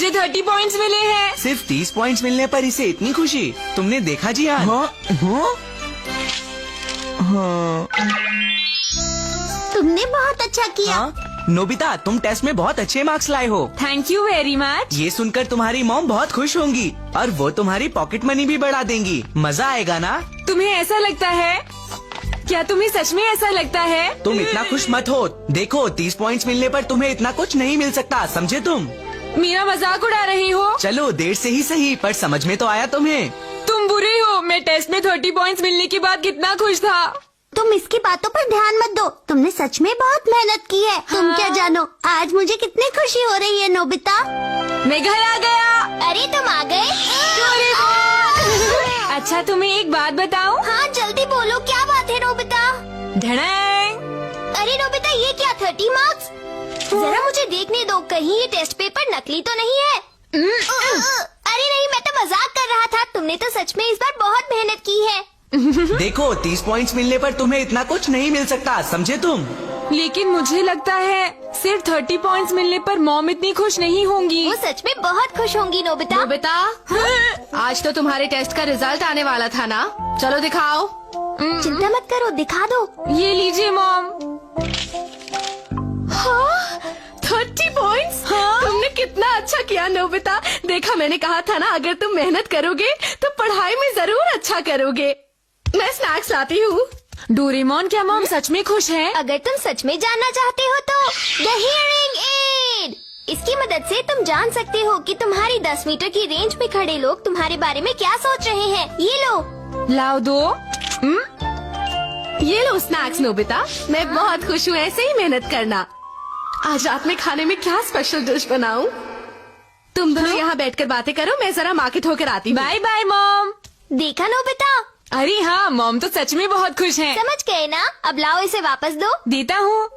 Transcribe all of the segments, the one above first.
मुझे 30 पॉइंट्स मिले हैं। सिर्फ 30 पॉइंट्स मिलने पर इसे इतनी खुशी, तुमने देखा जियान? तुमने बहुत अच्छा किया। हाँ? नोबिता, तुम टेस्ट में बहुत अच्छे मार्क्स लाए हो। Thank you very much. ये सुनकर तुम्हारी मॉम बहुत खुश होंगी और वो तुम्हारी पॉकेट मनी भी बढ़ा देंगी। मजा आएगा ना? तुम्हें ऐसा लगता है? क्या तुम्हें सच में ऐसा लगता है? तुम इतना खुश मत हो। देखो, 30 पॉइंट्स मिलने पर तुम्हें इतना कुछ नहीं मिल सकता, समझे तुम? मेरा मजाक उड़ा रही हो? चलो, देर से ही सही, पर समझ में तो आया तुम्हें। तुम बुरे हो। मैं टेस्ट में 30 पॉइंट्स मिलने के बाद कितना खुश था। तुम इसकी बातों पर ध्यान मत दो। तुमने सच में बहुत मेहनत की है। तुम क्या जानो आज मुझे कितनी खुशी हो रही है नोबिता। मैं घर आ गया। अरे तुम आ गए? अच्छा, तुम्हें एक बात बताऊं? हाँ जल्दी बोलो, क्या बात है नोबिता? ढड़ैंग। अरे नोबिता, ये क्या 30 मार्क्स? जरा मुझे देखने दो, कहीं ये टेस्ट पेपर नकली तो नहीं है? अरे नहीं, मैं तो मजाक कर रहा था। तुमने तो सच में इस बार बहुत मेहनत की है। देखो, 30 पॉइंट्स मिलने पर तुम्हें इतना कुछ नहीं मिल सकता, समझे तुम? लेकिन मुझे लगता है सिर्फ 30 पॉइंट्स मिलने पर मॉम इतनी खुश नहीं होंगी। वो सच में बहुत खुश होंगी नोबिता। नोबिता, आज तो तुम्हारे टेस्ट का रिजल्ट आने वाला था ना? चलो दिखाओ। चिंता मत करो, दिखा दो। ये लीजिए मॉम। हाँ, 30 पॉइंट्स। हाँ? तुमने कितना अच्छा किया नोबिता। देखा, मैंने कहा था ना, अगर तुम मेहनत करोगे तो पढ़ाई में जरूर अच्छा करोगे। मैं स्नैक्स लाती हूँ। डोरेमोन, क्या मॉम सच में खुश है? अगर तुम सच में जानना चाहते हो तो द हियरिंग एड, इसकी मदद से तुम जान सकते हो कि तुम्हारी 10 मीटर की रेंज में खड़े लोग तुम्हारे बारे में क्या सोच रहे हैं। ये लो। लाओ दो। ये लो स्नैक्स नोबिता। मैं बहुत खुश हूँ, ऐसे ही मेहनत करना। आज रात में खाने में क्या स्पेशल डिश बनाऊं? तुम दोनों यहाँ बैठकर बातें करो, मैं जरा मार्केट होकर आती हूँ। Bye bye mom. देखा नोबिता? अरे हाँ, मॉम तो सच में बहुत खुश हैं। समझ गए ना? अब लाओ इसे वापस दो। देता हूँ।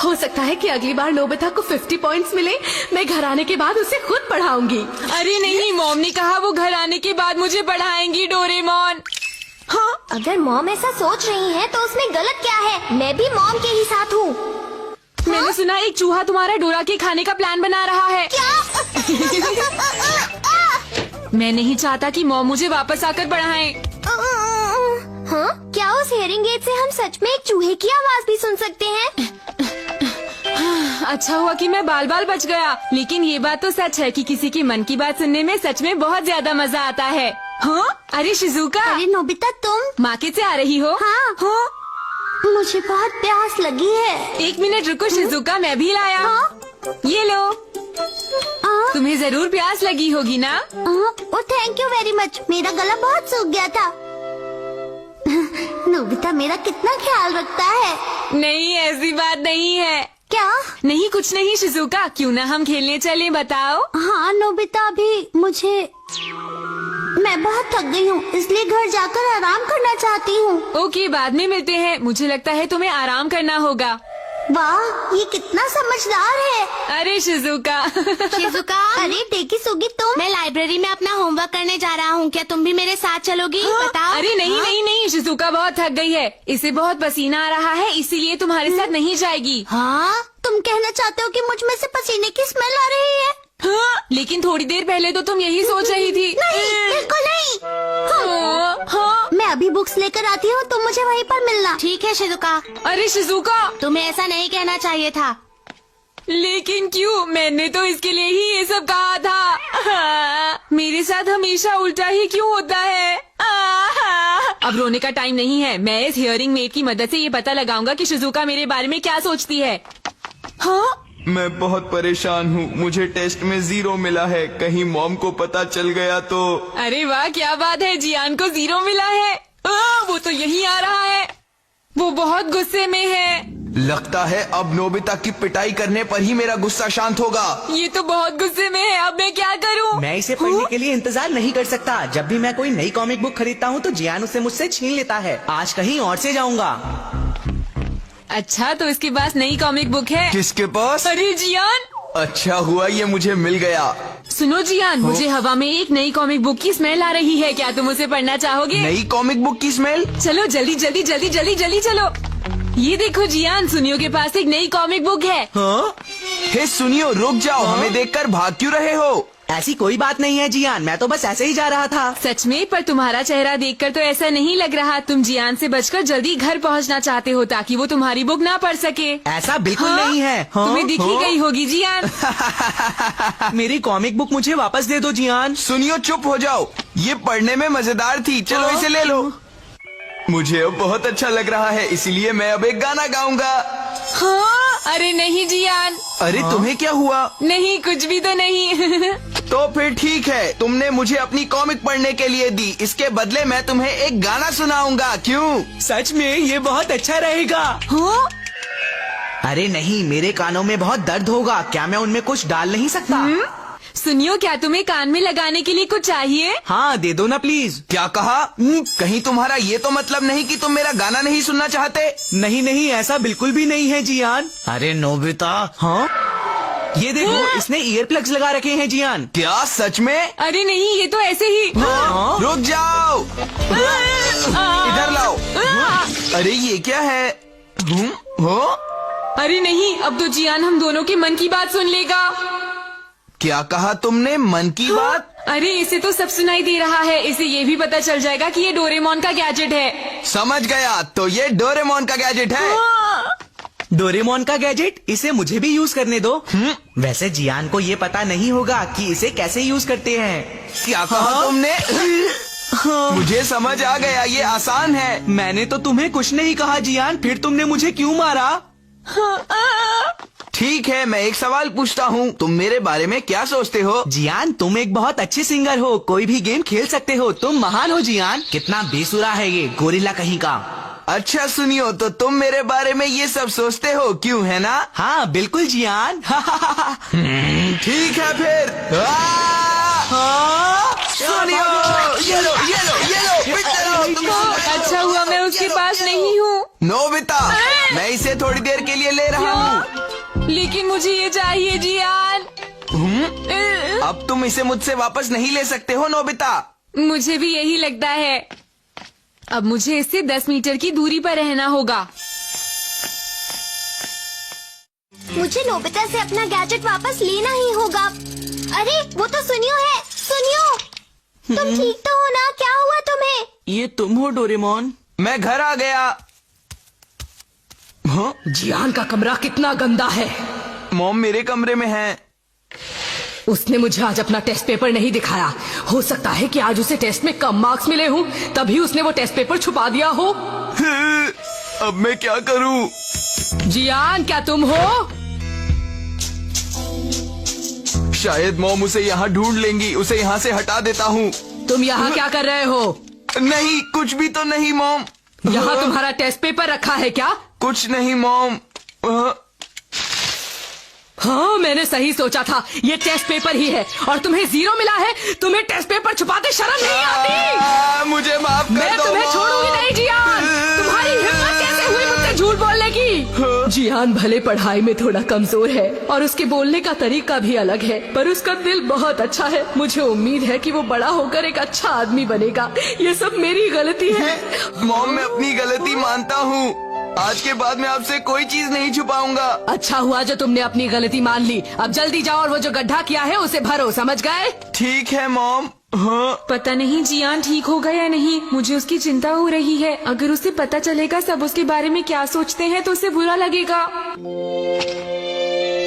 हो सकता है कि अगली बार नोबिता को 50 पॉइंट्स मिले। मैं घर आने के बाद उसे खुद पढ़ाऊंगी। अरे नहीं, मॉम ने कहा वो घर आने के बाद मुझे पढ़ाएंगी डोरेमोन। हाँ, अगर मॉम ऐसा सोच रही है तो उसमें गलत क्या है? मैं भी मॉम के ही साथ हूँ। मैंने सुना एक चूहा तुम्हारा डोरा के खाने का प्लान बना रहा है। मैं नहीं चाहता कि मॉम मुझे वापस आकर पढ़ाएं। हाँ, क्या उस हियरिंग एड से हम सच में एक चूहे की आवाज भी सुन सकते हैं? अच्छा हुआ कि मैं बाल बाल बच गया। लेकिन ये बात तो सच है कि किसी की मन की बात सुनने में सच में बहुत ज्यादा मजा आता है। हाँ? अरे शिजुका, अरे नोबिता, तुम मार्केट से आ रही हो? हाँ। हाँ? मुझे बहुत प्यास लगी है। 1 मिनट रुको शिजुका, मैं भी लाया। ये लो। तुम्हें जरूर प्यास लगी होगी ना? ओ थैंक यू वेरी मच। मेरा गला बहुत सूख गया था। नोबिता मेरा कितना ख्याल रखता है। नहीं, ऐसी बात नहीं है। क्या? नहीं, कुछ नहीं शिजुका, क्यों ना हम खेलने चले, बताओ। हाँ नोबिता, अभी मैं बहुत थक गई हूँ, इसलिए घर जाकर आराम करना चाहती हूँ। ओके, बाद में मिलते हैं। मुझे लगता है तुम्हें आराम करना होगा। वाह, ये कितना समझदार है। अरे शिजुका। शिजुका, अरे टेकी सुगी, तुम? मैं लाइब्रेरी में अपना होमवर्क करने जा रहा हूँ। क्या तुम भी मेरे साथ चलोगी? बताओ। अरे नहीं नहीं नहीं, शिजुका बहुत थक गई है, इसे बहुत पसीना आ रहा है, इसीलिए तुम्हारे साथ नहीं जाएगी। हाँ, तुम कहना चाहते हो कि मुझ में से पसीने की स्मेल आ रही है? हाँ, लेकिन थोड़ी देर पहले तो तुम यही सोच रही थी। नहीं, बिल्कुल नहीं। हाँ। मैं अभी बुक्स लेकर आती हूँ, तुम मुझे वहीं पर मिलना। ठीक है शिजुका। अरे शिजुका, तुम्हें ऐसा नहीं कहना चाहिए था। लेकिन क्यों? मैंने तो इसके लिए ही ये सब कहा था। मेरे साथ हमेशा उल्टा ही क्यों होता है? अब रोने का टाइम नहीं है। मैं इस हियरिंग मेड की मदद से ये पता लगाऊंगा कि शिजुका मेरे बारे में क्या सोचती है। हाँ? मैं बहुत परेशान हूँ। मुझे टेस्ट में 0 मिला है। कहीं मॉम को पता चल गया तो? अरे वाह, क्या बात है, जियान को 0 मिला है। वो तो यहीं आ रहा है। वो बहुत गुस्से में है। लगता है अब नोबिता की पिटाई करने पर ही मेरा गुस्सा शांत होगा। ये तो बहुत गुस्से में है, अब मैं क्या करूँ? मैं इसे पढ़ने के लिए इंतजार नहीं कर सकता। जब भी मैं कोई नई कॉमिक बुक खरीदता हूँ तो जियान उसे मुझसे छीन लेता है। आज कहीं और से जाऊंगा। अच्छा, तो इसके पास नई कॉमिक बुक है? किसके पास? अरे जियान, अच्छा हुआ ये मुझे मिल गया। सुनो जियान, मुझे हवा में एक नई कॉमिक बुक की स्मेल आ रही है। क्या तुम उसे पढ़ना चाहोगे? नई कॉमिक बुक की स्मेल? चलो जल्दी जल्दी जल्दी जल्दी जल्दी चलो। ये देखो जियान, सुनियो के पास एक नई कॉमिक बुक है। हाँ? हे सुनियो, रुक जाओ, हमें देखकर भाग क्यों रहे हो? ऐसी कोई बात नहीं है जियान, मैं तो बस ऐसे ही जा रहा था। सच में? पर तुम्हारा चेहरा देखकर तो ऐसा नहीं लग रहा। तुम जियान से बचकर जल्दी घर पहुंचना चाहते हो ताकि वो तुम्हारी बुक ना पढ़ सके। ऐसा बिल्कुल हाँ? नहीं है। हाँ? तुम्हें दिख ही गई होगी जियान। मेरी कॉमिक बुक मुझे वापस दे दो जियान। सुनियो, चुप हो जाओ, ये पढ़ने में मजेदार थी, चलो इसे ले लो। मुझे अब बहुत अच्छा लग रहा है, इसीलिए मैं अब एक गाना गाऊंगा। हाँ? अरे नहीं जियान। अरे तुम्हें क्या हुआ? नहीं, कुछ भी तो नहीं। तो फिर ठीक है, तुमने मुझे अपनी कॉमिक पढ़ने के लिए दी, इसके बदले मैं तुम्हें एक गाना सुनाऊंगा, क्यों? सच में ये बहुत अच्छा रहेगा। हाँ? अरे नहीं, मेरे कानों में बहुत दर्द होगा, क्या मैं उनमें कुछ डाल नहीं सकता? सुनियो, क्या तुम्हें कान में लगाने के लिए कुछ चाहिए? हाँ दे दो ना प्लीज। क्या कहा? कहीं तुम्हारा ये तो मतलब नहीं कि तुम मेरा गाना नहीं सुनना चाहते? नहीं नहीं, ऐसा बिल्कुल भी नहीं है जियान। अरे नोबिता। हाँ, ये देखो, इसने ईयर प्लग्स लगा रखे हैं जियान। क्या सच में? अरे नहीं, ये तो ऐसे ही। हाँ? रुक जाओ, इधर लाओ। अरे ये क्या है? हो? अरे नहीं, अब तो जियान हम दोनों के मन की बात सुन लेगा। क्या कहा तुमने? मन की बात? अरे इसे तो सब सुनाई दे रहा है, इसे ये भी पता चल जाएगा कि ये डोरेमोन का गैजेट है। समझ गया, तो ये डोरेमोन का गैजेट है। डोरेमोन का गैजेट? इसे मुझे भी यूज करने दो। वैसे जियान को ये पता नहीं होगा कि इसे कैसे यूज करते हैं। क्या कहा तुमने? मुझे समझ आ गया, ये आसान है। मैंने तो तुम्हें कुछ नहीं कहा जियान, फिर तुमने मुझे क्यों मारा? ठीक है, मैं एक सवाल पूछता हूँ, तुम मेरे बारे में क्या सोचते हो? जियान, तुम एक बहुत अच्छे सिंगर हो, कोई भी गेम खेल सकते हो, तुम महान हो जियान। कितना बेसुरा है ये गोरिल्ला कहीं का। अच्छा सुनियो, तो तुम मेरे बारे में ये सब सोचते हो, क्यों, है ना? हाँ बिल्कुल जियान। ठीक है फिर। सुनियो, ये लो, ये लो, ये लो, पीछे रहो, तुम। अच्छा हुआ मैं उसके पास नहीं हूँ। नोबिता, मैं इसे थोड़ी देर के लिए ले रहा हूँ। लेकिन मुझे ये चाहिए जियान। अब तुम इसे मुझसे वापस नहीं ले सकते हो नोबिता। मुझे भी यही लगता है। अब मुझे इससे 10 मीटर की दूरी पर रहना होगा। मुझे नोबिता से अपना गैजेट वापस लेना ही होगा। अरे वो तो सुनियो है। सुनियो, तुम ठीक तो हो ना? क्या हुआ तुम्हें? ये तुम हो डोरेमोन? मैं घर आ गया। हाँ? जियान का कमरा कितना गंदा है। मॉम मेरे कमरे में है। उसने मुझे आज अपना टेस्ट पेपर नहीं दिखाया। हो सकता है कि आज उसे टेस्ट में कम मार्क्स मिले हों, तभी उसने वो टेस्ट पेपर छुपा दिया हो। अब मैं क्या करूं? जियान, क्या तुम हो? शायद मॉम उसे यहाँ ढूंढ लेंगी, उसे यहाँ से हटा देता हूँ। तुम यहाँ क्या कर रहे हो? नहीं, कुछ भी तो नहीं मॉम। यहाँ तुम्हारा टेस्ट पेपर रखा है क्या? कुछ नहीं मॉम। हाँ, मैंने सही सोचा था, ये टेस्ट पेपर ही है और तुम्हें 0 मिला है। तुम्हें टेस्ट पेपर छुपाते शर्म नहीं आती? मुझे माफ कर मैं दो तुम्हें मॉम। छोड़ूंगी नहीं जियान। तुम्हारी हिम्मत कैसे हुई मुझसे झूठ बोलने की? जियान भले पढ़ाई में थोड़ा कमजोर है और उसके बोलने का तरीका भी अलग है, पर उसका दिल बहुत अच्छा है। मुझे उम्मीद है कि वो बड़ा होकर एक अच्छा आदमी बनेगा। ये सब मेरी गलती है। मॉम, मैं अपनी गलती मानता हूँ। आज के बाद मैं आपसे कोई चीज नहीं छुपाऊंगा। अच्छा हुआ जो तुमने अपनी गलती मान ली। अब जल्दी जाओ और वो जो गड्ढा किया है उसे भरो, समझ गए? ठीक है मॉम। हाँ? पता नहीं जियान ठीक होगा या नहीं, मुझे उसकी चिंता हो रही है। अगर उसे पता चलेगा सब उसके बारे में क्या सोचते हैं तो उसे बुरा लगेगा।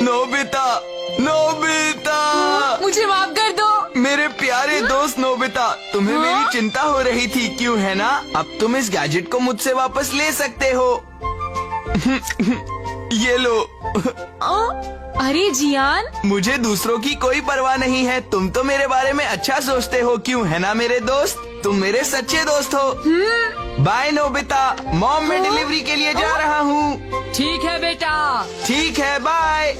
नोबिता, नोबिता, मुझे माफ कर दो। मेरे प्यारे दोस्त नोबिता, तुम्हें मेरी चिंता हो रही थी, क्यों, है ना? अब तुम इस गैजेट को मुझसे वापस ले सकते हो। ये लो। अरे जियान, मुझे दूसरों की कोई परवाह नहीं है। तुम तो मेरे बारे में अच्छा सोचते हो, क्यों, है ना मेरे दोस्त? तुम मेरे सच्चे दोस्त हो। बाय नोबिता, मॉम, मैं डिलीवरी के लिए जा रहा हूँ। ठीक है बेटा। ठीक है, बाय।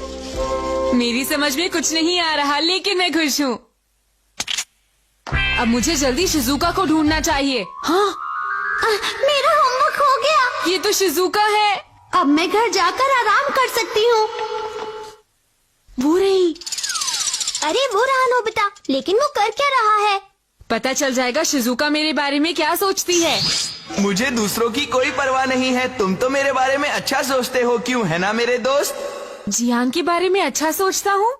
मेरी समझ में कुछ नहीं आ रहा, लेकिन मैं खुश हूँ। अब मुझे जल्दी शिजुका को ढूंढना चाहिए। हाँ, मेरा होमवर्क हो गया। ये तो शिजुका है। अब मैं घर जाकर आराम कर सकती हूँ। वो रही। अरे वो रहा नोबिता, लेकिन वो कर क्या रहा है? पता चल जाएगा शिजुका मेरे बारे में क्या सोचती है। मुझे दूसरों की कोई परवाह नहीं है। तुम तो मेरे बारे में अच्छा सोचते हो, क्यों, है ना मेरे दोस्त? जियान के बारे में अच्छा सोचता हूँ।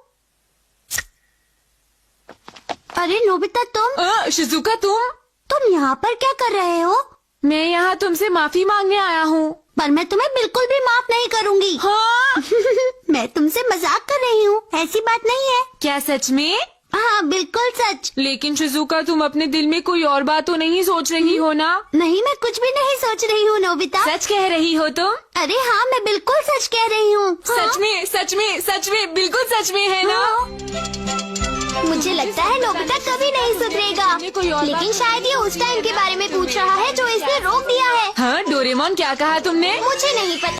अरे नोबिता शिजुका तुम यहाँ पर क्या कर रहे हो? मैं यहाँ तुमसे माफी मांगने आया हूँ। पर मैं तुम्हें बिल्कुल भी माफ नहीं करूँगी। हाँ मैं तुमसे मजाक कर रही हूँ, ऐसी बात नहीं है। क्या सच में? हाँ बिल्कुल सच। लेकिन शिजुका तुम अपने दिल में कोई और बात तो नहीं सोच रही हो ना? नहीं, मैं कुछ भी नहीं सोच रही हूँ नोबिता। सच कह रही हो तुम? अरे हाँ, मैं बिल्कुल सच कह रही हूँ। सच में बिल्कुल सच में है ना? मुझे लगता है नोबिता कभी नहीं सुधरेगा। कोई और लेकिन शायद ये उस टाइम के बारे में पूछ रहा है जो इसने रोक दिया है। हाँ, डोरेमोन क्या कहा तुमने? मुझे नहीं पता।